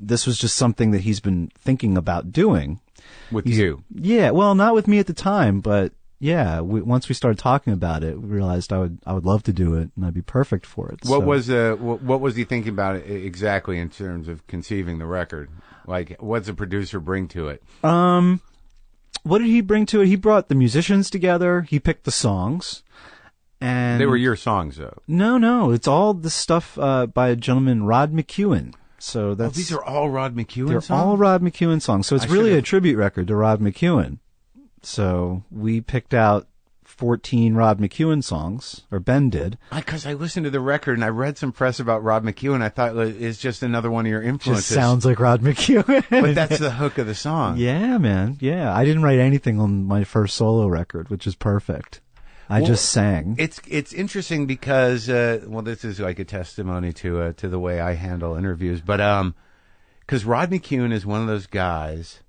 Speaker 2: This was just something that he's been thinking about doing
Speaker 1: with you.
Speaker 2: Yeah, well, not with me at the time, but. Yeah, once we started talking about it, we realized I would love to do it, and I'd be perfect for it.
Speaker 1: What was he thinking about it exactly in terms of conceiving the record? Like, what's a producer bring to it?
Speaker 2: What did he bring to it? He brought the musicians together. He picked the songs, and
Speaker 1: they were your songs, though.
Speaker 2: No, it's all the stuff by a gentleman, Rod McEwen. So
Speaker 1: these are all Rod McEwen songs?
Speaker 2: They're all Rod McEwen songs. So it's really a tribute record to Rod McEwen. So we picked out 14 Rod McEwen songs, or Ben did.
Speaker 1: Because I listened to the record and I read some press about Rod McEwen. I thought it's just another one of your influences.
Speaker 2: Just sounds like Rod McEwen.
Speaker 1: But that's the hook of the song.
Speaker 2: Yeah, man. Yeah. I didn't write anything on my first solo record, which is perfect. I just sang.
Speaker 1: It's interesting because, this is like a testimony to the way I handle interviews. But, because Rod McEwen is one of those guys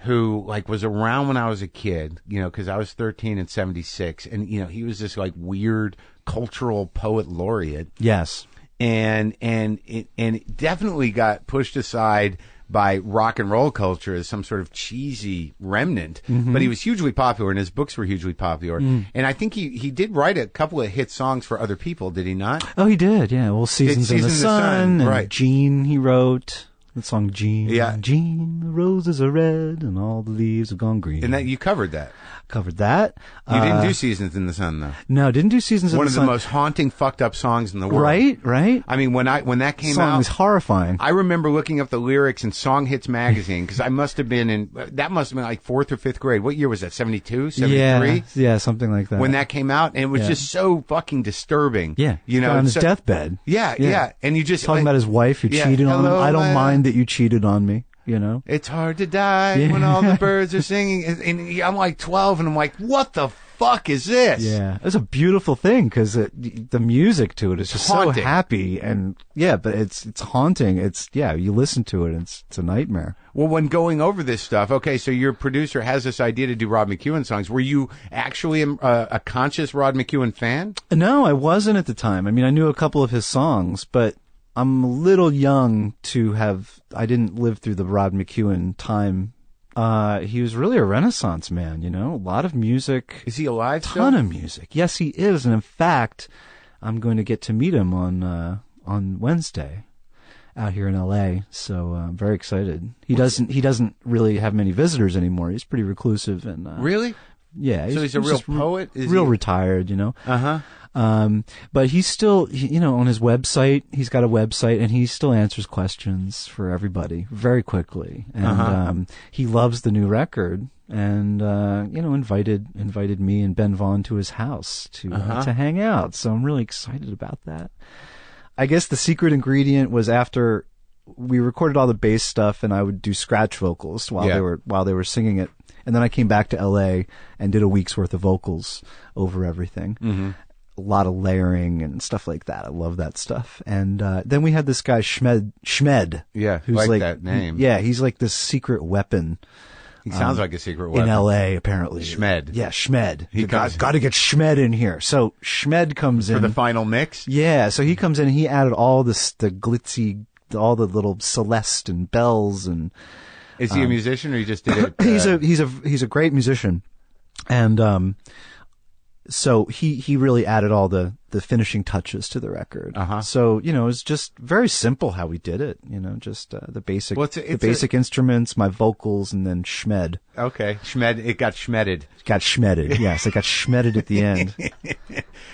Speaker 1: who like was around when I was a kid, you know, because I was 13 in 76, and you know he was this like weird cultural poet laureate.
Speaker 2: Yes,
Speaker 1: and it definitely got pushed aside by rock and roll culture as some sort of cheesy remnant. Mm-hmm. But he was hugely popular, and his books were hugely popular. And I think he did write a couple of hit songs for other people. Did he not?
Speaker 2: Oh, he did. Yeah. Well, Seasons in the Sun, and
Speaker 1: right.
Speaker 2: Gene he wrote. The song Gene,
Speaker 1: yeah.
Speaker 2: Gene, the roses are red and all the leaves have gone green.
Speaker 1: And that you covered that.
Speaker 2: Covered that.
Speaker 1: You didn't do Seasons in the Sun, though.
Speaker 2: No, didn't do Seasons in the Sun.
Speaker 1: One of the most haunting, fucked up songs in the world.
Speaker 2: Right.
Speaker 1: I mean, when that came
Speaker 2: out, the song was horrifying.
Speaker 1: I remember looking up the lyrics in Song Hits magazine because I must have been like 4th or 5th grade. What year was that? 72, 73?
Speaker 2: Yeah, something like that.
Speaker 1: When that came out, and it was just so fucking disturbing.
Speaker 2: Yeah,
Speaker 1: you know,
Speaker 2: on his deathbed.
Speaker 1: Yeah, and you just
Speaker 2: talking about his wife who cheated on him. I don't mind that you cheated on me. You know,
Speaker 1: it's hard to die when all the birds are singing. And I'm like 12, and I'm like, what the fuck is this?
Speaker 2: Yeah, it's a beautiful thing because the music to it is just
Speaker 1: haunting.
Speaker 2: so happy, and but it's haunting. It's you listen to it, and it's a nightmare.
Speaker 1: Well, when going over this stuff, okay, so your producer has this idea to do Rod McEwen songs. Were you actually a conscious Rod McEwen fan?
Speaker 2: No, I wasn't at the time. I mean, I knew a couple of his songs, but I'm a little young to have. I didn't live through the Rod McEwen time. He was really a Renaissance man, a lot of music.
Speaker 1: Is he alive still?
Speaker 2: Ton of music. Yes, he is. And in fact, I'm going to get to meet him on Wednesday out here in LA. So I'm very excited. He doesn't really have many visitors anymore. He's pretty reclusive and
Speaker 1: really?
Speaker 2: Yeah.
Speaker 1: So he's a real poet?
Speaker 2: Retired,
Speaker 1: Uh-huh.
Speaker 2: But he's still, on his website, he's got a website, and he still answers questions for everybody very quickly. And he loves the new record, and invited me and Ben Vaughn to his house to hang out. So I'm really excited about that. I guess the secret ingredient was after we recorded all the bass stuff, and I would do scratch vocals while they were singing it. And then I came back to LA and did a week's worth of vocals over everything. Mm-hmm. A lot of layering and stuff like that. I love that stuff. And then we had this guy Schmed.
Speaker 1: Yeah,
Speaker 2: who's
Speaker 1: like that name.
Speaker 2: He's like this secret weapon.
Speaker 1: He sounds like a secret weapon.
Speaker 2: In L.A., apparently.
Speaker 1: Schmed.
Speaker 2: Yeah, Schmed. Got to get Schmed in here. So Schmed comes in.
Speaker 1: For the final mix?
Speaker 2: Yeah, so he comes in and he added all the glitzy, all the little Celeste and bells and...
Speaker 1: Is he a musician or he just did it?
Speaker 2: He's a great musician. And so he really added all the finishing touches to the record. So, it's just very simple how we did it. Just the basic basic instruments, my vocals, and then Schmed.
Speaker 1: Okay. It got Schmedded.
Speaker 2: Got Schmedded. Yes, it got Schmedded at the end.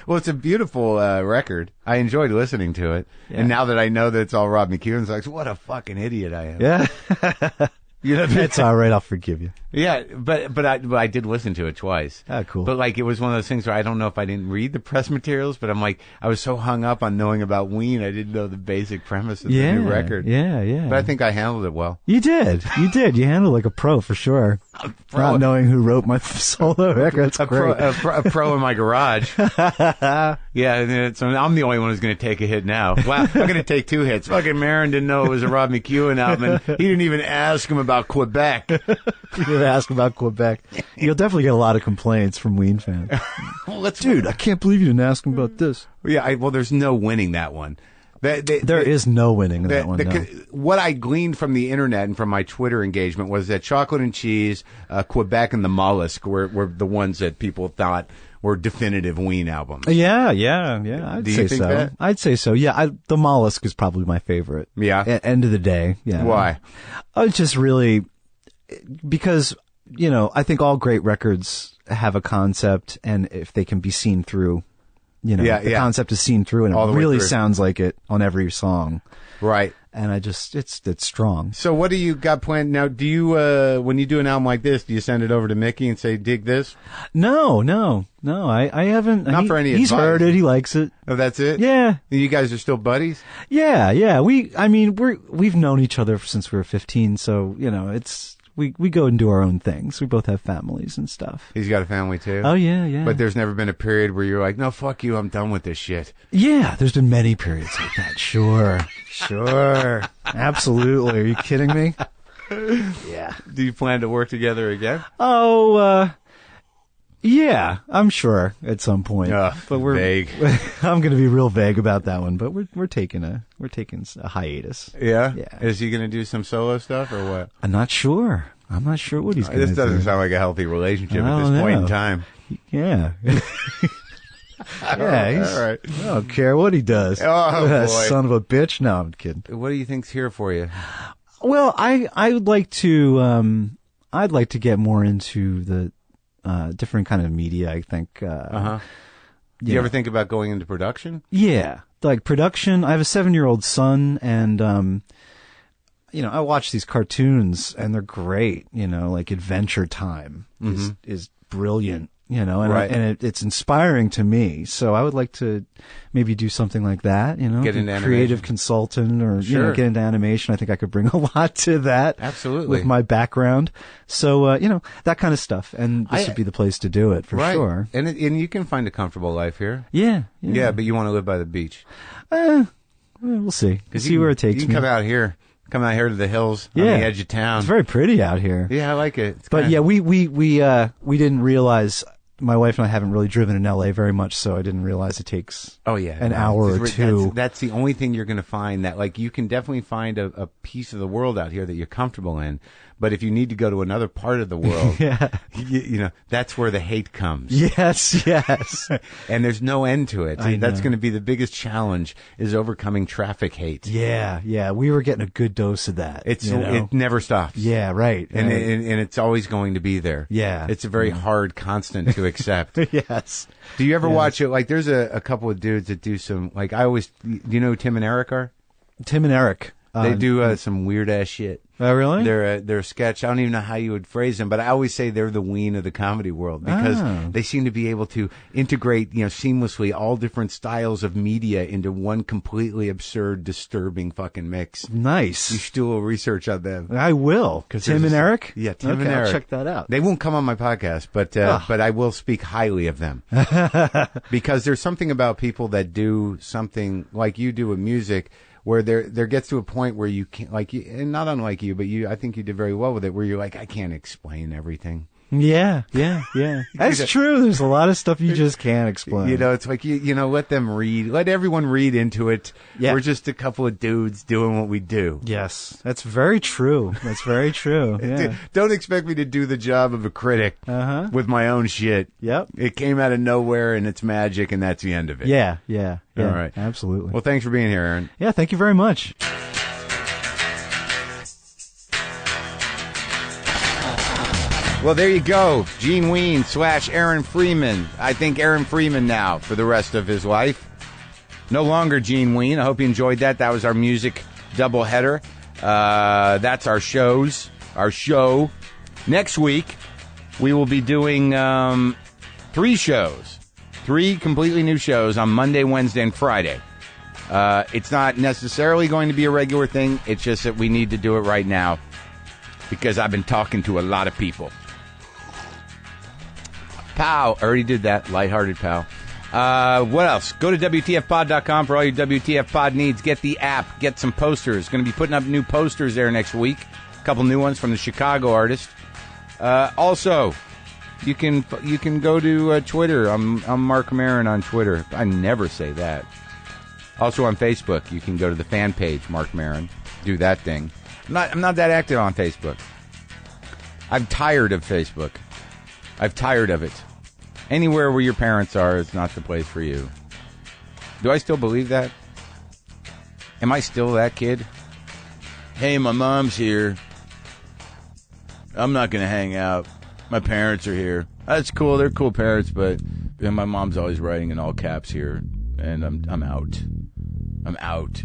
Speaker 1: Well, it's a beautiful record. I enjoyed listening to it. Yeah. And now that I know that it's all Rod McEwen's, like, what a fucking idiot I am.
Speaker 2: Yeah. It's all right. I'll forgive you.
Speaker 1: Yeah, but I did listen to it twice.
Speaker 2: Ah, cool.
Speaker 1: But like it was one of those things where I don't know if I didn't read the press materials, but I'm like I was so hung up on knowing about Ween, I didn't know the basic premise of the new record.
Speaker 2: Yeah.
Speaker 1: But I think I handled it well.
Speaker 2: You did. You handled like a pro for sure. Not knowing who wrote my solo record. That's great.
Speaker 1: A pro in my garage. Yeah, so I'm the only one who's going to take a hit now. Wow, I'm going to take 2 hits. Fucking Maron didn't know it was a Rod McEwen album, and he didn't even ask him about Quebec.
Speaker 2: You didn't ask about Quebec. You'll definitely get a lot of complaints from Ween fans. Dude, I can't believe you didn't ask him about this.
Speaker 1: Yeah, there's no winning that one.
Speaker 2: There is no winning that one. No.
Speaker 1: What I gleaned from the internet and from my Twitter engagement was that Chocolate and Cheese, Quebec, and the Mollusk were the ones that people thought were definitive Ween albums.
Speaker 2: Yeah. I'd say so.
Speaker 1: That?
Speaker 2: I'd say so. Yeah, the Mollusk is probably my favorite.
Speaker 1: Yeah.
Speaker 2: End of the day. Yeah.
Speaker 1: Why?
Speaker 2: It's just really because I think all great records have a concept, and if they can be seen through. The concept is seen through, and it really sounds like it on every song.
Speaker 1: Right.
Speaker 2: And it's strong.
Speaker 1: So what do you got planned now? Do you, when you do an album like this, do you send it over to Mickey and say, dig this?
Speaker 2: No, I haven't.
Speaker 1: Not for any advice.
Speaker 2: He's heard it. He likes it.
Speaker 1: Oh, that's it?
Speaker 2: Yeah.
Speaker 1: You guys are still buddies?
Speaker 2: Yeah. We've known each other since we were 15, so, we go and do our own things. We both have families and stuff.
Speaker 1: He's got a family too?
Speaker 2: Oh, yeah.
Speaker 1: But there's never been a period where you're like, no, fuck you, I'm done with this shit.
Speaker 2: Yeah, there's been many periods like that. Sure. Absolutely. Are you kidding me? Yeah.
Speaker 1: Do you plan to work together again?
Speaker 2: Yeah, I'm sure at some point.
Speaker 1: But we're vague.
Speaker 2: I'm going to be real vague about that one, but we're taking a hiatus.
Speaker 1: Yeah?
Speaker 2: Yeah.
Speaker 1: Is he going to do some solo stuff or what?
Speaker 2: I'm not sure what he's going to do.
Speaker 1: This doesn't sound like a healthy relationship at this point in time.
Speaker 2: Yeah. Yeah,
Speaker 1: all right.
Speaker 2: I don't care what he does.
Speaker 1: Oh, boy.
Speaker 2: Son of a bitch. No, I'm kidding.
Speaker 1: What do you think's here for you?
Speaker 2: Well, I would like to I'd like to get more into the different kind of media, I think.
Speaker 1: Do you ever think about going into production?
Speaker 2: Yeah. Like production. I have a 7-year-old son, and, I watch these cartoons, and they're great, like Adventure Time is brilliant, you know, and,
Speaker 1: Right.
Speaker 2: it's inspiring to me. So I would like to maybe do something like that, you know,
Speaker 1: Get
Speaker 2: be
Speaker 1: into
Speaker 2: a creative
Speaker 1: animation.
Speaker 2: consultant or, you know,
Speaker 1: Sure.
Speaker 2: get into animation. I think I could bring a lot to that.
Speaker 1: Absolutely.
Speaker 2: With my background. So, you know, that kind of stuff. And this
Speaker 1: I-
Speaker 2: would be the place to do it for
Speaker 1: Right.
Speaker 2: sure.
Speaker 1: And you can find a comfortable life here.
Speaker 2: Yeah.
Speaker 1: Yeah, but you want to live by the beach.
Speaker 2: We'll see.
Speaker 1: Because
Speaker 2: See where it takes
Speaker 1: You
Speaker 2: me.
Speaker 1: can come out here to the hills on
Speaker 2: Yeah.
Speaker 1: the edge of town.
Speaker 2: It's very pretty out here.
Speaker 1: Yeah, I like it. It's
Speaker 2: But
Speaker 1: kinda-
Speaker 2: yeah, we didn't realize. My wife and I haven't really driven in LA very much, so I didn't realize it takes
Speaker 1: Oh yeah,
Speaker 2: an hour or two.
Speaker 1: That's the only thing you're going to find that like you can definitely find a piece of the world out here that you're comfortable in. But if you need to go to another part of the world,
Speaker 2: Yeah.
Speaker 1: you know that's where the hate comes.
Speaker 2: Yes, yes.
Speaker 1: And there's no end to it.
Speaker 2: I
Speaker 1: That's
Speaker 2: know.
Speaker 1: going to be the biggest challenge is overcoming traffic hate.
Speaker 2: Yeah. We were getting a good dose of that.
Speaker 1: It's
Speaker 2: you know?
Speaker 1: it never stops.
Speaker 2: Yeah, right.
Speaker 1: And,
Speaker 2: right.
Speaker 1: and it's always going to be there.
Speaker 2: Yeah.
Speaker 1: It's a very hard constant to accept.
Speaker 2: Yes.
Speaker 1: Do you ever
Speaker 2: Yes.
Speaker 1: watch it? Like, there's a couple of dudes that do some, like, do you know who Tim and Eric are?
Speaker 2: Tim and Eric.
Speaker 1: They do some weird ass shit.
Speaker 2: Oh, really?
Speaker 1: They're a sketch. I don't even know how you would phrase them, but I always say they're the ween of the comedy world because
Speaker 2: Oh.
Speaker 1: they seem to be able to integrate, seamlessly all different styles of media into one completely absurd, disturbing fucking mix. You
Speaker 2: Nice.
Speaker 1: should do a little research on them.
Speaker 2: I will. Tim
Speaker 1: there's
Speaker 2: and
Speaker 1: a-
Speaker 2: Eric?
Speaker 1: Yeah, Tim
Speaker 2: Okay,
Speaker 1: and Eric.
Speaker 2: I'll check that out.
Speaker 1: They won't come on my podcast, but I will speak highly of them because there's something about people that do something like you do with music, where there gets to a point where you can't, like, and not unlike you, but I think you did very well with it, where you're like, I can't explain everything.
Speaker 2: Yeah. That's true. There's a lot of stuff you just can't explain.
Speaker 1: It's like let them read, let everyone read into it.
Speaker 2: Yeah.
Speaker 1: We're just a couple of dudes doing what we do.
Speaker 2: Yes, that's very true. That's very true. Yeah.
Speaker 1: Don't expect me to do the job of a critic with my own shit.
Speaker 2: Yep.
Speaker 1: It came out of nowhere and it's magic, and that's the end of it.
Speaker 2: Yeah.
Speaker 1: All right.
Speaker 2: Absolutely.
Speaker 1: Well, thanks for being here, Aaron.
Speaker 2: Yeah, thank you very much.
Speaker 1: Well, there you go. Gene Ween / Aaron Freeman. I think Aaron Freeman now for the rest of his life. No longer Gene Ween. I hope you enjoyed that. That was our music doubleheader. That's our shows. Our show. Next week, we will be doing 3 shows. 3 completely new shows on Monday, Wednesday, and Friday. It's not necessarily going to be a regular thing. It's just that we need to do it right now because I've been talking to a lot of people. Pow. Already did that. Lighthearted pal. What else? Go to WTFpod.com for all your WTF pod needs. Get the app. Get some posters. Going to be putting up new posters there next week. A couple new ones from the Chicago artist. Also, you can go to Twitter. I'm Marc Maron on Twitter. I never say that. Also on Facebook, you can go to the fan page, Marc Maron. Do that thing. I'm not that active on Facebook. I'm tired of Facebook. I'm tired of it. Anywhere where your parents are is not the place for you. Do I still believe that? Am I still that kid? Hey, my mom's here. I'm not going to hang out. My parents are here. That's cool. They're cool parents, but my mom's always writing in all caps here, and I'm out. I'm out.